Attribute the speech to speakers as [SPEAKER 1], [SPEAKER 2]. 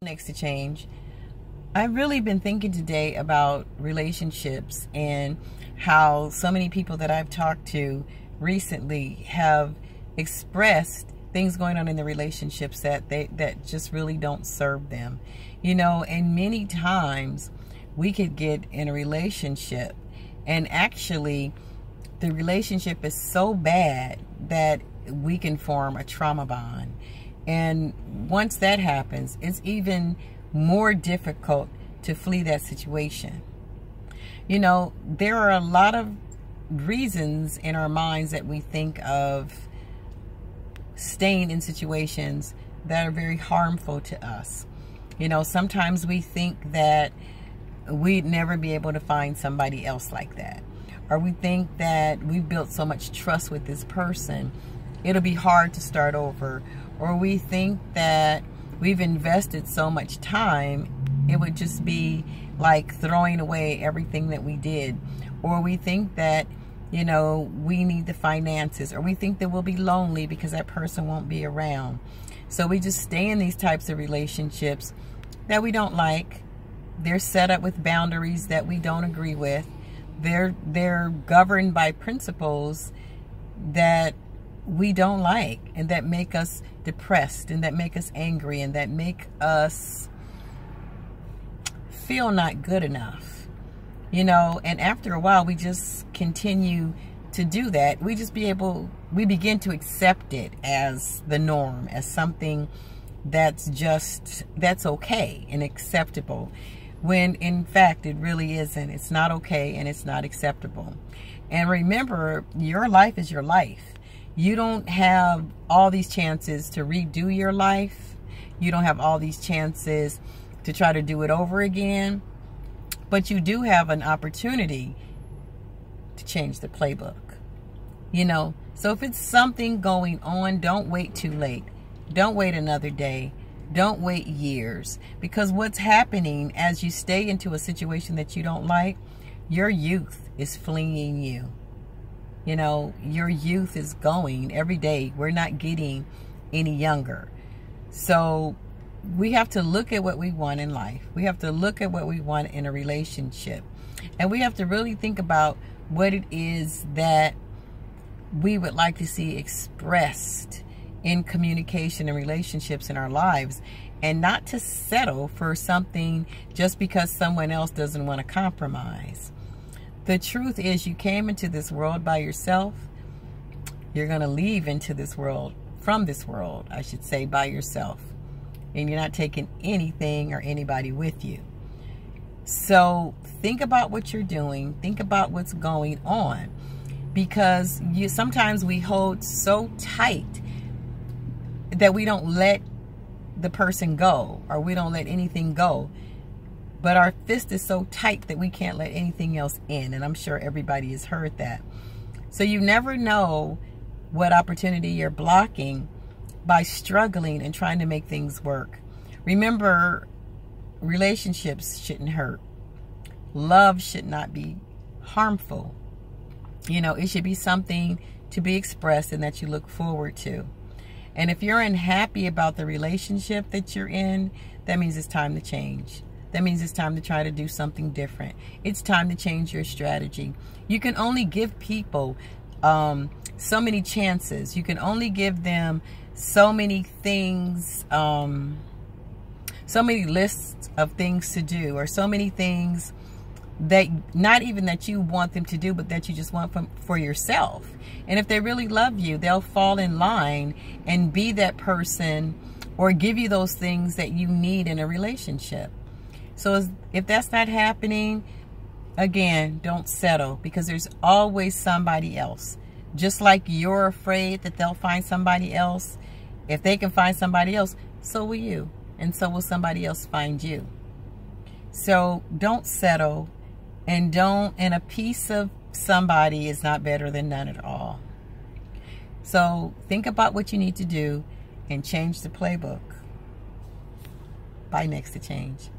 [SPEAKER 1] Next to change. I've really been thinking today about relationships and how so many people that I've talked to recently have expressed things going on in the relationships that just really don't serve them. You know, and many times we could get in a relationship and actually the relationship is so bad that we can form a trauma bond. And once that happens, it's even more difficult to flee that situation. You know, there are a lot of reasons in our minds that we think of staying in situations that are very harmful to us. You know, sometimes we think that we'd never be able to find somebody else like that. Or we think that we've built so much trust with this person, it'll be hard to start over. Or we think that we've invested so much time, it would just be like throwing away everything that we did. Or we think that, you know, we need the finances. Or we think that we'll be lonely because that person won't be around. So we just stay in these types of relationships that we don't like. They're set up with boundaries that we don't agree with. They're governed by principles that we don't like and that make us depressed and that make us angry and that make us feel not good enough, you know. And after a while we just continue to do that. We begin to accept it as the norm, as something that's okay and acceptable, when in fact it really isn't. It's not okay and it's not acceptable. And remember, your life is your life. You don't have all these chances to redo your life. You don't have all these chances to try to do it over again. But you do have an opportunity to change the playbook. You know, so if it's something going on, don't wait too late. Don't wait another day. Don't wait years. Because what's happening as you stay into a situation that you don't like, your youth is fleeing you. You know, your youth is going every day. We're not getting any younger. So we have to look at what we want in life. We have to look at what we want in a relationship. And we have to really think about what it is that we would like to see expressed in communication and relationships in our lives, and not to settle for something just because someone else doesn't want to compromise. The truth is, you came into this world by yourself. You're going to leave into this world, from this world, I should say, by yourself. And you're not taking anything or anybody with you. So think about what you're doing. Think about what's going on. Because sometimes we hold so tight that we don't let the person go, or we don't let anything go. But our fist is so tight that we can't let anything else in. And I'm sure everybody has heard that. So you never know what opportunity you're blocking by struggling and trying to make things work. Remember, relationships shouldn't hurt. Love should not be harmful. You know, it should be something to be expressed and that you look forward to. And if you're unhappy about the relationship that you're in, that means it's time to change. That means it's time to try to do something different. It's time to change your strategy. You can only give people so many chances. You can only give them so many things, so many lists of things to do, or so many things that not even that you want them to do, but that you just want for yourself. And if they really love you, they'll fall in line and be that person or give you those things that you need in a relationship. So if that's not happening, again, don't settle, because there's always somebody else. Just like you're afraid that they'll find somebody else, if they can find somebody else, so will you. And so will somebody else find you. So don't settle, and a piece of somebody is not better than none at all. So think about what you need to do and change the playbook. Bye, Next to Change.